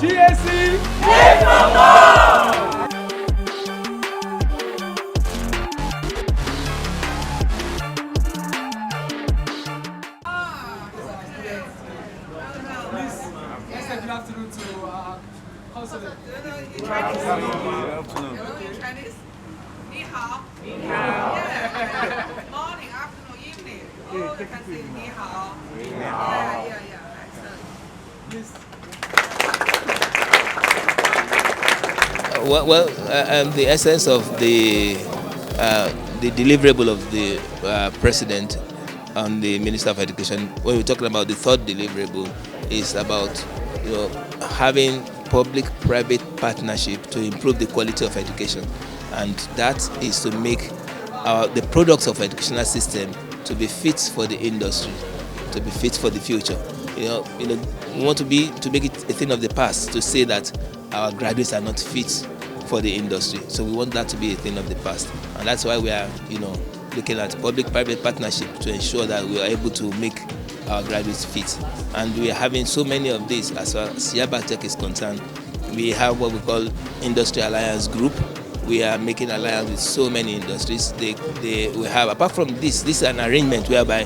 GAC, make some more! Please, good afternoon to our consulate. Good afternoon. Chinese? Ni hao. Ni hao. Yeah. Morning, afternoon, evening. Oh, they can say ni hao. Ni hao. Yeah. Please. The essence of the deliverable of the president and the Minister of Education, when we're talking about the third deliverable, is about having public-private partnership to improve the quality of education, and that is to make the products of educational system to be fit for the industry, to be fit for the future. We want to make it a thing of the past to say that our graduates are not fit for the industry. So we want that to be a thing of the past, and that's why we are, looking at public-private partnership to ensure that we are able to make our graduates fit. And we are having so many of these as far as Yaba Tech is concerned. We have what we call Industry Alliance Group. We are making alliance with so many industries. We have, apart from this is an arrangement whereby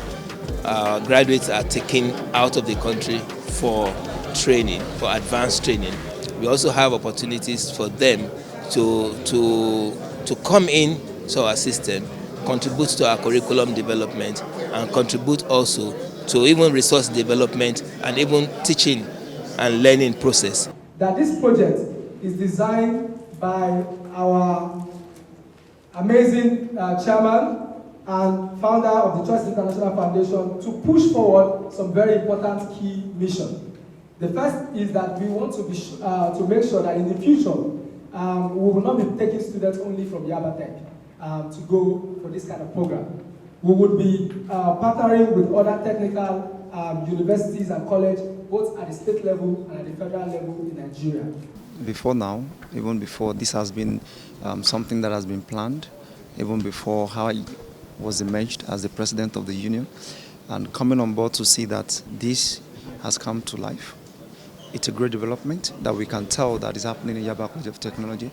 graduates are taken out of the country for training, for advanced training. We also have opportunities for them to come in to our system, contribute to our curriculum development, and contribute also to even resource development and even teaching and learning process. That this project is designed by our amazing chairman and founder of the Choice International Foundation to push forward some very important key missions. The first is that we want to make sure that in the future we will not be taking students only from Yaba Tech to go for this kind of program. We would be partnering with other technical universities and colleges, both at the state level and at the federal level in Nigeria. Before now, even before, this has been something that has been planned, even before I was emerged as the president of the union, and coming on board to see that this has come to life. It's a great development that we can tell that is happening in Yaba College of Technology.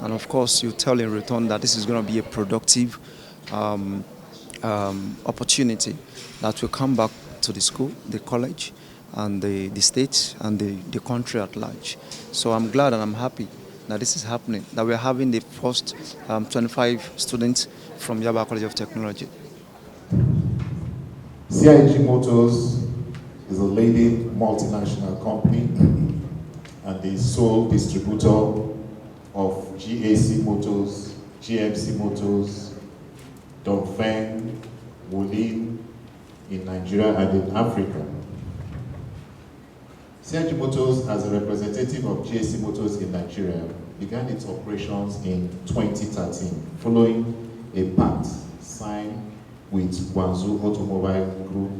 And of course, you tell in return that this is going to be a productive opportunity that will come back to the school, the college, and the state, and the country at large. So I'm glad and I'm happy that this is happening, that we're having the first 25 students from Yaba College of Technology. CIG Motors is a leading multinational company and the sole distributor of GAC Motors, GMC Motors, Dongfeng, Goldmyne in Nigeria and in Africa. CIG Motors, as a representative of GAC Motors in Nigeria, began its operations in 2013 following a pact signed with Guangzhou Automobile Group,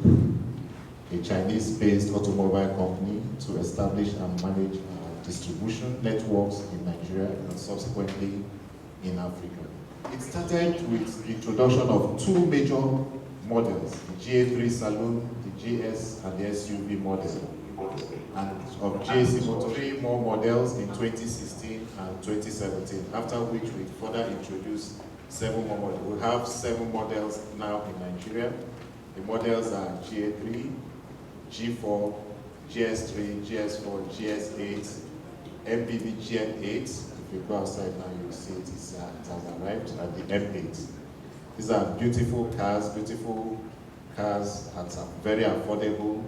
a Chinese-based automobile company, to establish and manage distribution networks in Nigeria and subsequently in Africa. It started with the introduction of two major models, the GA3 Saloon, the GS and the SUV model, and of GAC Motors, 3 more models in 2016 and 2017, after which we further introduced 7 more models. We have 7 models now in Nigeria. The models are GA3, G4, GS3, GS4, GS8, MPV GN8. If you go outside now, you'll see it has arrived at the M8. These are beautiful cars that are very affordable,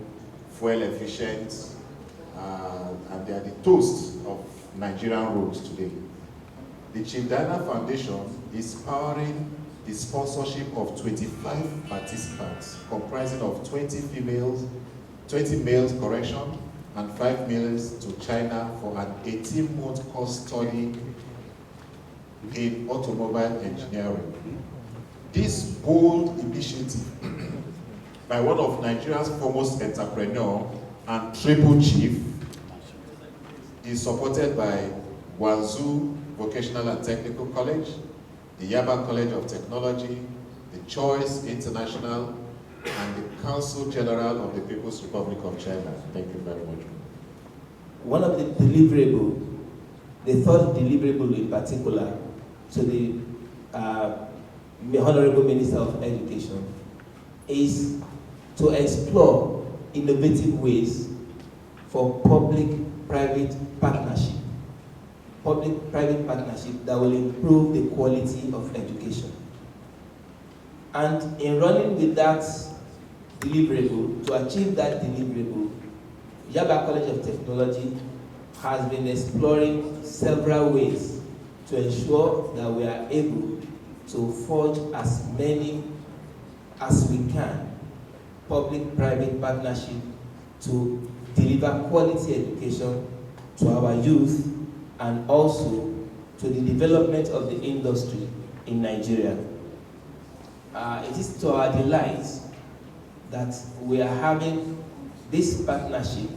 fuel efficient, and they are the toast of Nigerian roads today. The Chief Diana Foundation is powering the sponsorship of 25 participants, comprising of 20 males, and 5 males to China for an 18-month course study in automobile engineering. This bold initiative by one of Nigeria's foremost entrepreneur and triple chief is supported by Guangzhou Vocational and Technical College, the Yaba College of Technology, the Choice International, and the Council General of the People's Republic of China. Thank you very much. one of the deliverable, the third deliverable in particular, to the Honorable Minister of Education, is to explore innovative ways for public-private partnership that will improve the quality of education. And in running with that deliverable, to achieve that deliverable, Yaba College of Technology has been exploring several ways to ensure that we are able to forge as many as we can public-private partnership to deliver quality education to our youth and also to the development of the industry in Nigeria. It is to our delight that we are having this partnership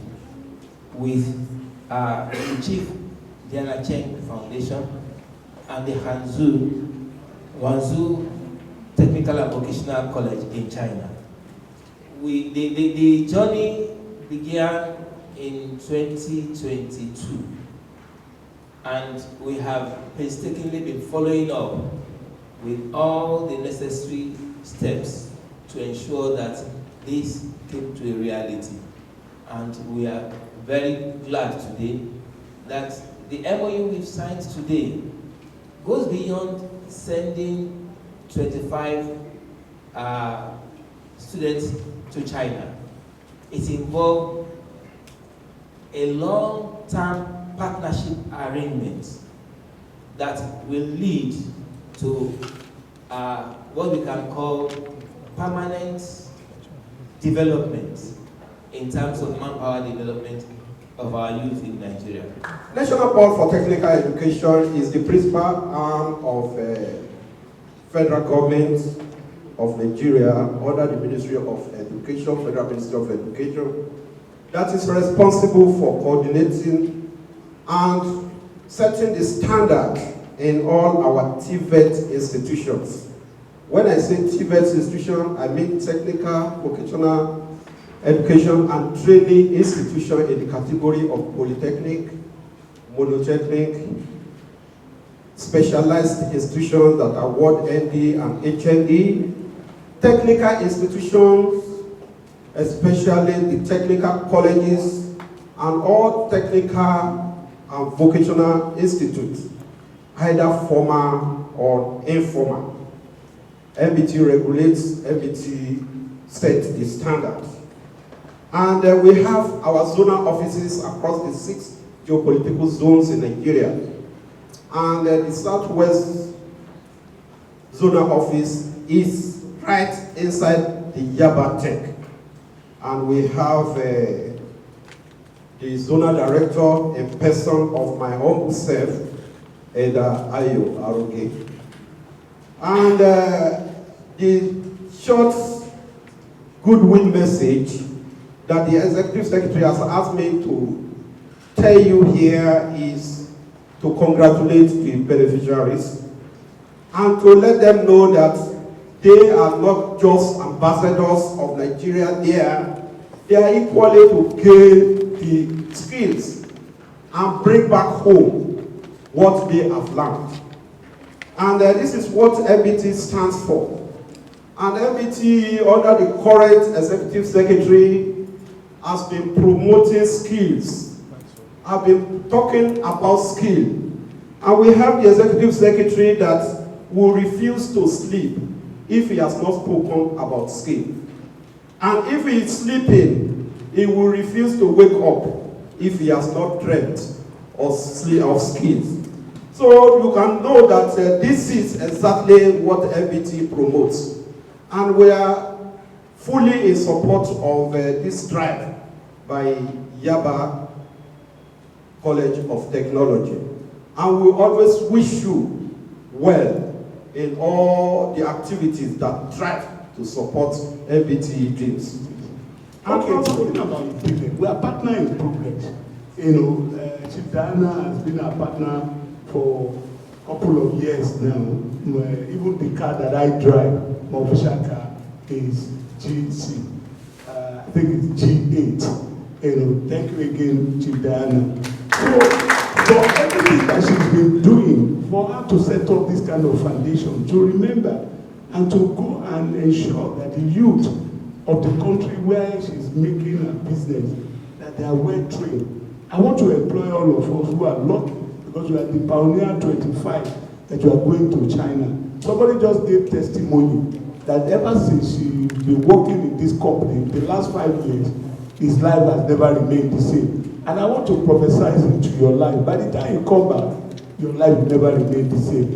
with the Chief Diana Cheng Foundation and the Guangzhou Technical and Vocational College in China. The journey began in 2022, and we have painstakingly been following up with all the necessary steps to ensure that this came to a reality. And we are very glad today that the MOU we've signed today goes beyond sending 25 students to China. It involved a long-term partnership arrangement that will lead to what we can call permanent development in terms of manpower development of our youth in Nigeria. National Board for Technical Education is the principal arm of federal government of Nigeria under the Ministry of Education, Federal Ministry of Education, that is responsible for coordinating and setting the standard in all our TVET institutions. When I say TVET institution, I mean technical, vocational education and training institution in the category of polytechnic, monotechnic, specialized institutions that award ND and HND, technical institutions, especially the technical colleges and all technical and vocational institutes, either formal or informal. MBT regulates, MBT sets the standards. And we have our zonal offices across the 6 geopolitical zones in Nigeria. And the Southwest zonal office is right inside the Yaba Tech. And we have the zonal director in person of my own self, Eda Ayo Aroge. And the short goodwill message that the Executive Secretary has asked me to tell you here is to congratulate the beneficiaries and to let them know that they are not just ambassadors of Nigeria there, they are equally to gain the skills and bring back home what they have learned. And this is what MBT stands for. And MBT, under the current Executive Secretary, has been promoting skills. I've been talking about skill. And we have the Executive Secretary that will refuse to sleep if he has not spoken about skill. And if he is sleeping, he will refuse to wake up if he has not dreamt of skills. So you can know that this is exactly what MBT promotes. And we are fully in support of this drive by Yaba College of Technology. And we always wish you well in all the activities that drive to support MBT dreams. Okay, talking about improvement, we are partner in progress. You know, Chief Diana has been our partner for a couple of years now. Even the car that I drive, my official car, is GC. I think it's G8. Thank you again, Chief Diana. So, for everything that she's been doing, for her to set up this kind of foundation, to remember and to go and ensure that the youth of the country where she's making her business, that they are well trained. I want to employ all of us who are lucky, because we are the pioneer 25, that you are going to China. Somebody just gave testimony that ever since she's been working in this company, the last 5 years, his life has never remained the same. And I want to prophesy into your life. By the time you come back, your life will never remain the same.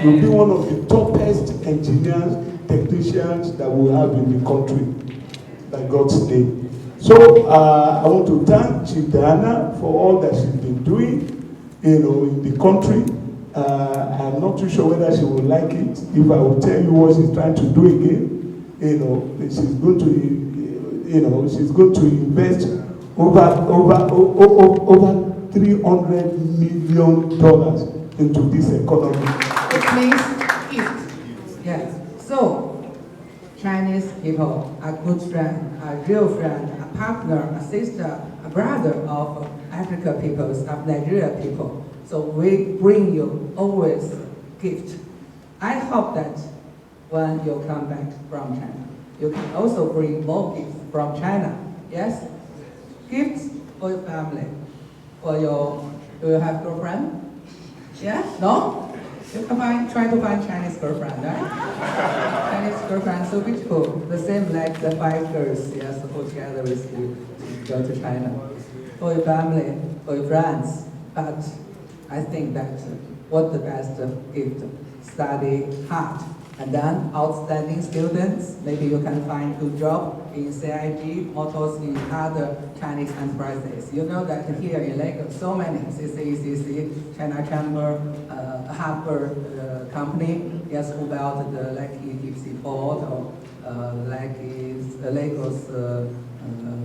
You'll be one of the toppest engineers, technicians that we have in the country, by God's name. So I want to thank Chief Diana for all that she's been doing, in the country. I'm not too sure whether she will like it. If I will tell you what she's trying to do again, she's going to, she's going to invest over $300 million into this economy. It means gift. Yes. So Chinese people are good friend, a real friend, a partner, a sister, a brother of African peoples, of Nigeria people. So we bring you always gift. I hope that when you come back from China, you can also bring more gifts from China. Yes? Gifts for your family, for your, do you have girlfriend? Yeah? No? You can try to find Chinese girlfriend, right? Chinese girlfriend, so beautiful. The same like the 5 girls, yes, who together with you to go to China. For your family, for your friends. But I think that what the best gift, study hard. And then outstanding students, maybe you can find good job in CIG, also in other Chinese enterprises. You know that here in Lagos, so many CC, China Chamber, Harbour company, yes, who built the Lekki deep sea port, or Lagos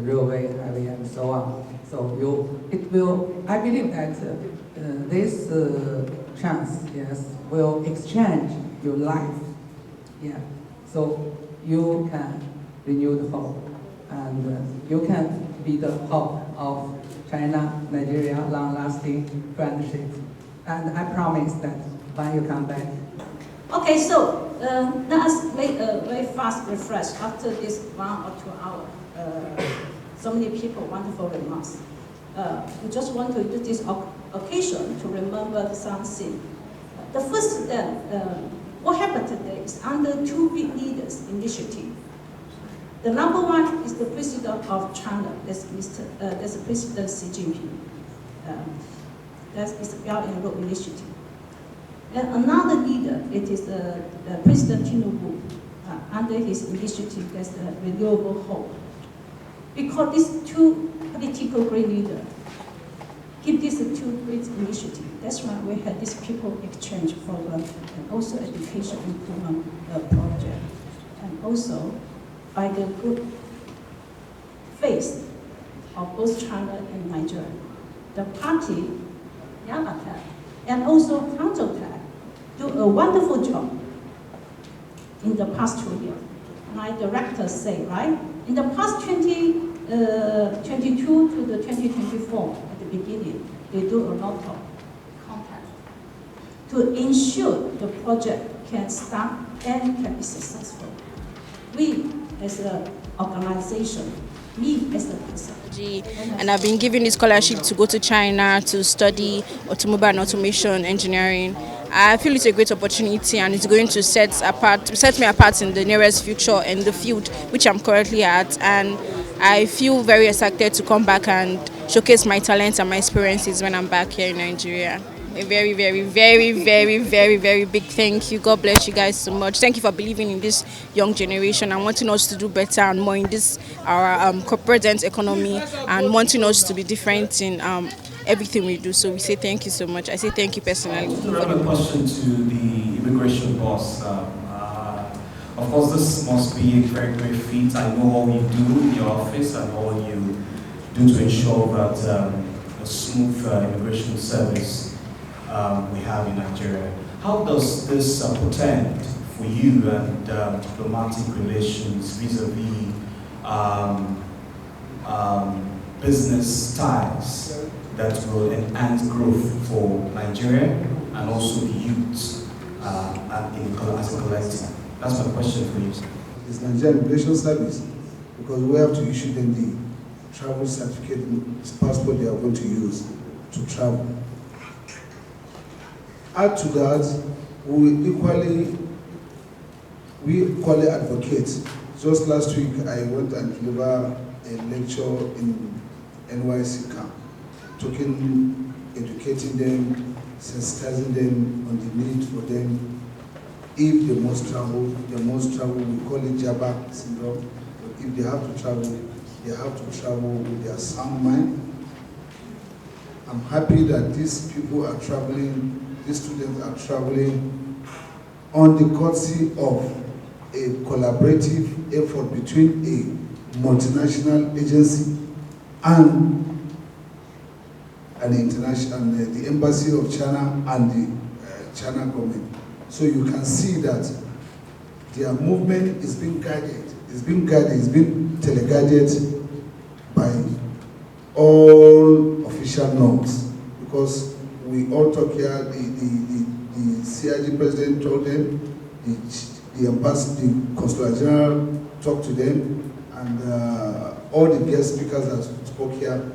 railway area and so on. So it will, I believe that this chance, yes, will exchange your life. Yeah, so you can renew the hope, and you can be the hope of China, Nigeria, long-lasting friendship. And I promise that when you come back. Okay, so let us make a very fast refresh after this 1 or 2 hours. So many people, wonderful remarks. We just want to use this occasion to remember something. The first then, what happened today is under 2 big leaders' initiative. The number one is the President of China, that's President Xi Jinping. That is the Belt and Road Initiative. And another leader, it is President Tinubu, under his initiative, that's the Renewable Hope. Because these 2 political great leaders give these 2 great initiatives. That's why we had this people exchange program and also education improvement project. And also, by the good faith of both China and Nigeria, the party, Yamaha, and also Counterattack do a wonderful job in the past 2 years. My directors say, right? In the past 2022 to the 2024, at the beginning, they do a lot of contact to ensure the project can start and can be successful. We, as an organization, me as a person. And I've been given this scholarship to go to China to study automobile and automation engineering. I feel it's a great opportunity, and it's going to set me apart in the nearest future in the field which I'm currently at. And I feel very excited to come back and showcase my talents and my experiences when I'm back here in Nigeria. A very, very, very, very, very, very big thank you. God bless you guys so much. Thank you for believing in this young generation and wanting us to do better and more in this our corporate economy, and wanting us to be different in everything we do. So we say thank you so much. I say thank you personally. I have a question to the immigration boss. Of course, this must be a very great feat. I know all you do in your office and all you do to ensure that a smooth immigration service we have in Nigeria. How does this portend for you and diplomatic relations vis-a-vis business ties that will enhance growth for Nigeria and also the youth as a collective? That's my question for you. It's Nigerian Immigration Service, because we have to issue them the travel certificate, passport they are going to use to travel. Add to that, we equally advocate. Just last week, I went and delivered a lecture in NYC camp, educating them, sensitizing them on the need for them. If they must travel, we call it Jabba syndrome. But if they have to travel, they have to travel with their sound mind. I'm happy that these people are traveling, these students are traveling on the courtesy of a collaborative effort between a multinational agency and an international, the Embassy of China and the China government. So you can see that their movement is being guided, is being teleguided by all official norms. Because we all talk here, the CIG president told them, the ambassador, the consular general talked to them, and all the guest speakers that spoke here.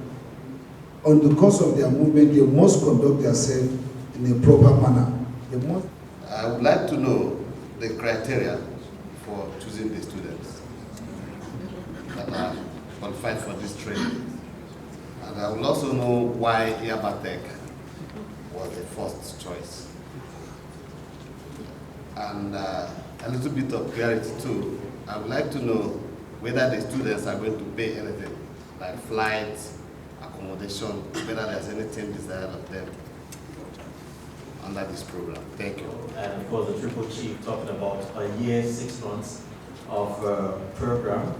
On the course of their movement, they must conduct themselves in a proper manner. I would like to know the criteria for choosing the students that are qualified for this training. And I would also know why Yabatech was the first choice. And a little bit of clarity too. I would like to know whether the students are going to pay anything, like flights, accommodation, whether there's anything desired of them under this program. Thank you. And of course, the Triple Chief talking about a year, 6 months of program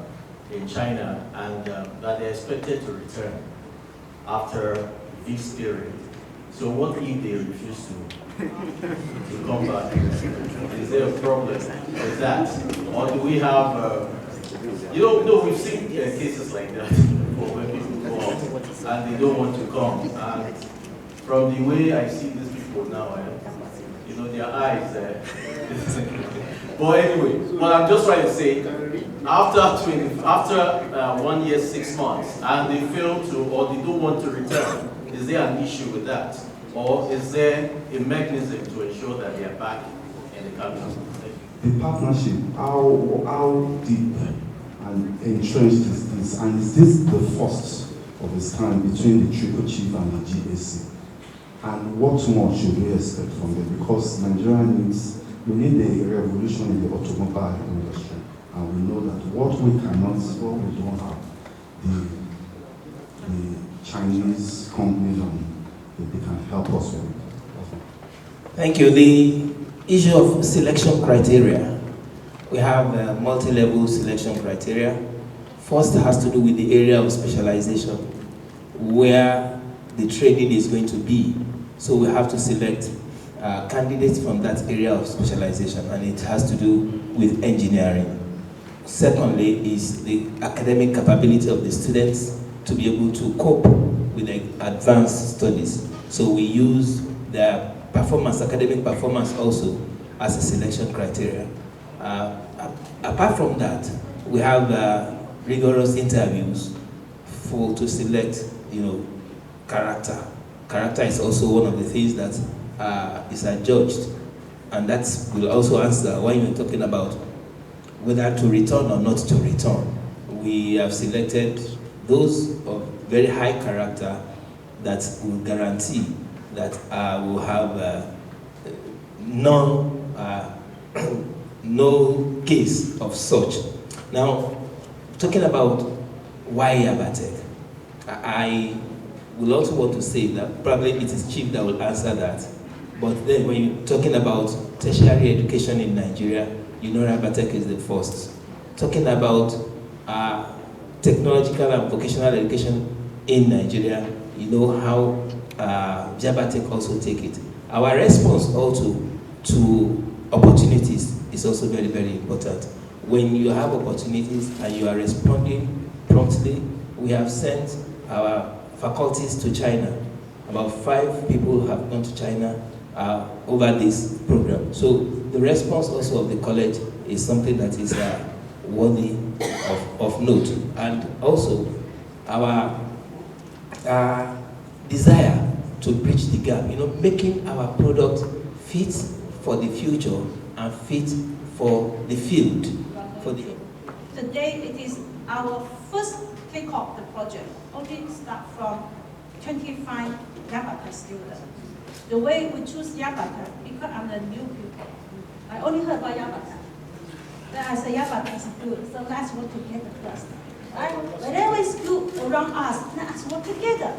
in China, and that they're expected to return after this period. So what if they refuse to come back? Is there a problem with that? Or do we have, we've seen cases like that when people go out and they don't want to come. And from the way I see these people now, their eyes. But anyway, what I'm just trying to say, after 1 year, 6 months, and they fail to, or they don't want to return, is there an issue with that? Or is there a mechanism to ensure that they are back in the country? The partnership, how deep and entrenched is this? And is this the first of its kind between the Triple Chief and the GAC? And what more should we expect from them? Because Nigeria we need a revolution in the automobile industry. And we know that what we don't have, the Chinese companies, they can help us with it. Thank you. The issue of selection criteria. We have multi-level selection criteria. First has to do with the area of specialization, where the training is going to be. So we have to select candidates from that area of specialization, and it has to do with engineering. Secondly is the academic capability of the students to be able to cope with the advanced studies. So we use their performance, academic performance also as a selection criteria. Apart from that, we have rigorous interviews to select, character. Character is also one of the things that is adjudged, and that will also answer when you're talking about whether to return or not to return. We have selected those of very high character that will guarantee that we'll have no case of such. Now, talking about why Yabatech, I will also want to say that probably it is Chief that will answer that. But then when you're talking about tertiary education in Nigeria, Yabatech is the first. Talking about technological and vocational education in Nigeria, how Yabatech also take it. Our response also to opportunities is also very, very important. When you have opportunities and you are responding promptly, we have sent our faculties to China. About 5 people have gone to China over this program. So the response also of the college is something that is worthy of note. And also our desire to bridge the gap, making our product fit for the future and fit for the field. Today it is our first kick-off the project. Only start from 25 Yabata students. The way we choose Yabata, because I'm a new people. I only heard about Yabata. Then I said Yabata is good, so let's work together first. Right? Whenever it's good around us, let's work together.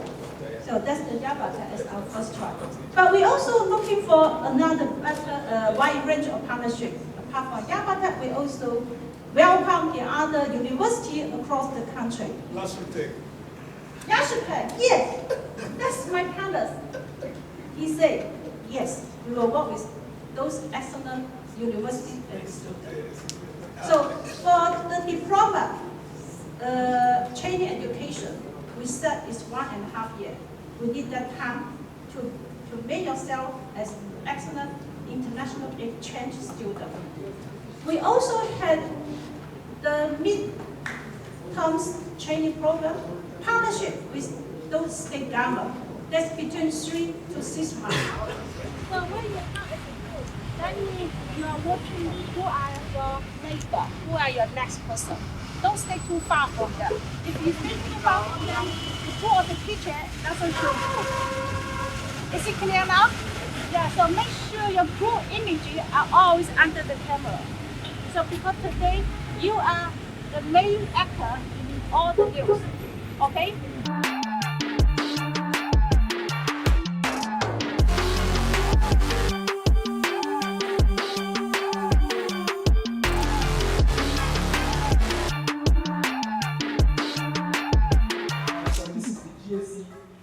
So that's the Yabata as our first try. But we're also looking for another better wide range of partnership. Apart from Yabata, we also welcome the other universities across the country. Yashutech, yes, that's my partner. He said, yes, we will work with those excellent universities and students. So for the diploma training education, we said it's 1.5 years. We need that time to make yourself as an excellent international exchange student. We also had the mid-terms training program partnership with those state government. That's between 3 to 6 months. So when you have a group, that means you are watching who are your neighbor, who are your next person. Don't stay too far from them. If you stay too far from them, the pool of the picture doesn't show you. Is it clear now? Yeah, so make sure your group images are always under the camera. So because today, you are the main actor in all the news. Okay?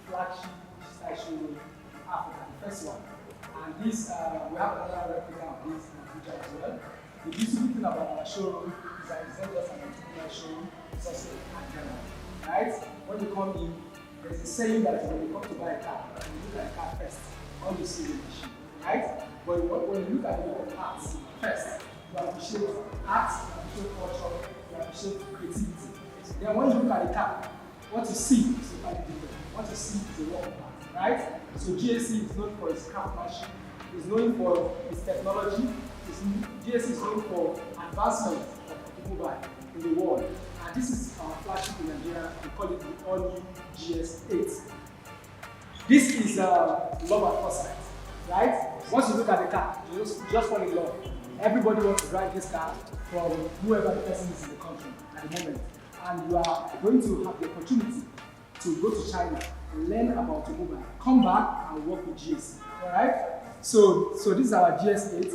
Flagship showroom in Africa, the first one. And this, we have another replica of this in Abuja as well. The beautiful thing about our showroom is that it's not just an entrepreneurial showroom, it's also an antenna. Right? When you come in, there's a saying that when you come to buy a car, you look at the car first, all you see is the machine. Right? But when you look at the parts first, you appreciate art, you appreciate culture, you appreciate creativity. Then when you look at the car, what you see is totally different. What you see is a work of art, right? So GSC is known for its craftsmanship, it's known for its technology, GSC is known for advancement of automobile in the world. And this is our flagship in Nigeria, we call it the all-new GS8. This is love at first sight, right? Once you look at the car, you just fall in love. Everybody wants to drive this car from whoever the person is in the country at the moment. And you are going to have the opportunity to go to China, learn about automobile, come back and work with GSC. Alright? So this is our GS8.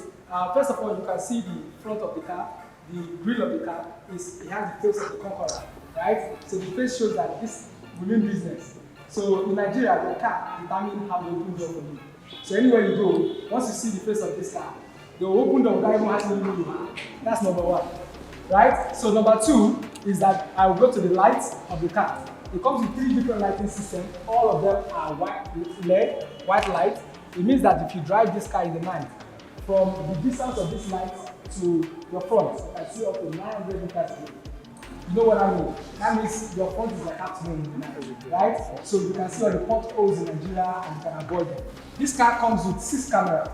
First of all, you can see the front of the car, the grille of the car, it has the face of the conqueror. Right? So the face shows that this will mean business. So in Nigeria, your car determines how they open door for you. So anywhere you go, once you see the face of this car, they will open door without even asking you. That's number one. Right? So number two is that I will go to the lights of the car. It comes with 3 different lighting systems. All of them are white light. It means that if you drive this car in the night, from the distance of this light to your front, you can see up to 900 meters away. You know what I mean? That means your front is like afternoon in the night, right? So you can see all the potholes in Nigeria and you can avoid them. This car comes with 6 cameras.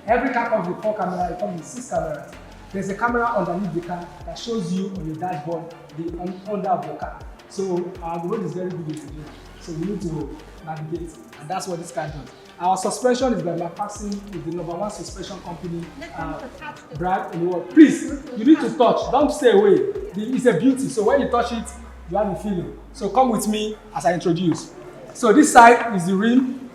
Every car comes with 4 cameras, it comes with 6 cameras. There's a camera underneath the car that shows you on your dashboard the under of your car. So our road is very good in Nigeria. So we need to navigate, and that's what this car does. Our suspension is by McPherson, is the #1 suspension company brand in the world. Please, you need to touch, don't stay away. It's a beauty, so when you touch it, you have a feeling. So come with me as I introduce. So this side is the rim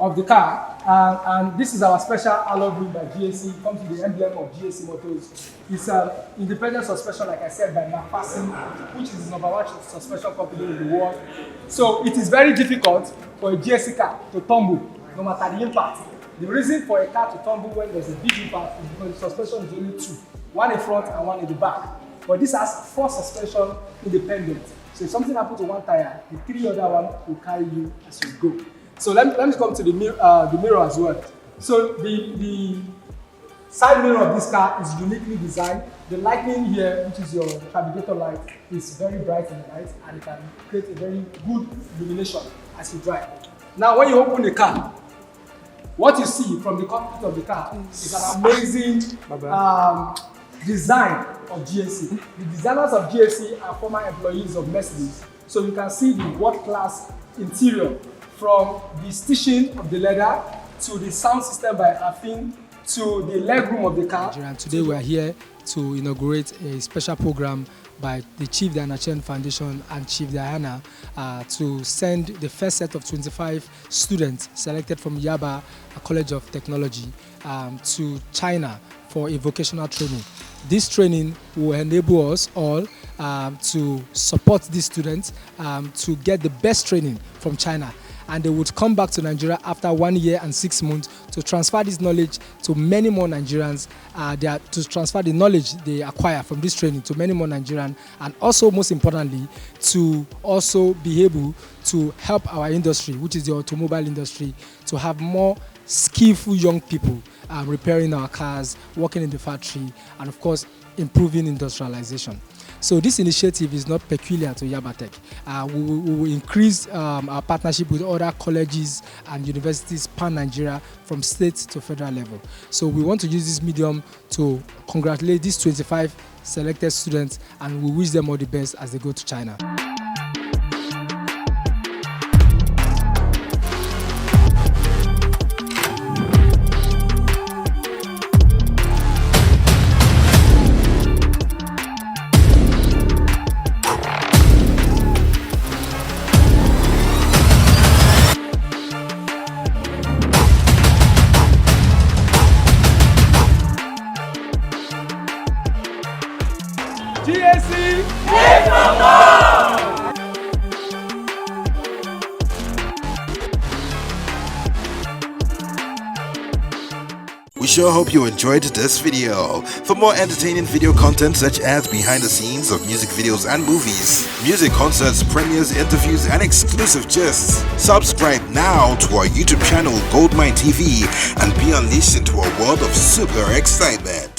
of the car, and this is our special alloy wheel by GSC. It comes with the emblem of GSC Motors. It's an independent suspension, like I said, by McPherson, which is the #1 suspension company in the world. So it is very difficult for a GSC car to tumble, no matter the impact. The reason for a car to tumble when there's a big impact is because the suspension is only 2, one in front and one in the back. But this has 4 suspension independent. So So if something happens to one tire, the 3 other one will carry you as you go. So let me come to the mirror as well. So the side mirror of this car is uniquely designed. The lighting here, which is your navigator light, is very bright in the night and it can create a very good illumination as you drive. Now when you open the car, what you see from the cockpit of the car is an amazing design of GSC. The designers of GSC are former employees of Mercedes. So you can see the world-class interior from the stitching of the leather to the sound system by Affin to the legroom of the car. And today we are here to inaugurate a special program by the Chief Diana Chen Foundation and Chief Diana to send the first set of 25 students selected from Yaba College of Technology to China for a vocational training. This training will enable us all to support these students to get the best training from China. And they would come back to Nigeria after 1 year and 6 months to transfer this knowledge to many more Nigerians, to transfer the knowledge they acquire from this training to many more Nigerians, and also most importantly to also be able to help our industry, which is the automobile industry, to have more skillful young people repairing our cars, working in the factory, and of course improving industrialization. So this initiative is not peculiar to Yaba Tech. We will increase our partnership with other colleges and universities pan-Nigeria from state to federal level. So we want to use this medium to congratulate these 25 selected students, and we wish them all the best as they go to China. GSC, take some more! We sure hope you enjoyed this video. For more entertaining video content such as behind the scenes of music videos and movies, music concerts, premieres, interviews, and exclusive gists, subscribe now to our YouTube channel GoldmyneTV and be unleashed into a world of super excitement.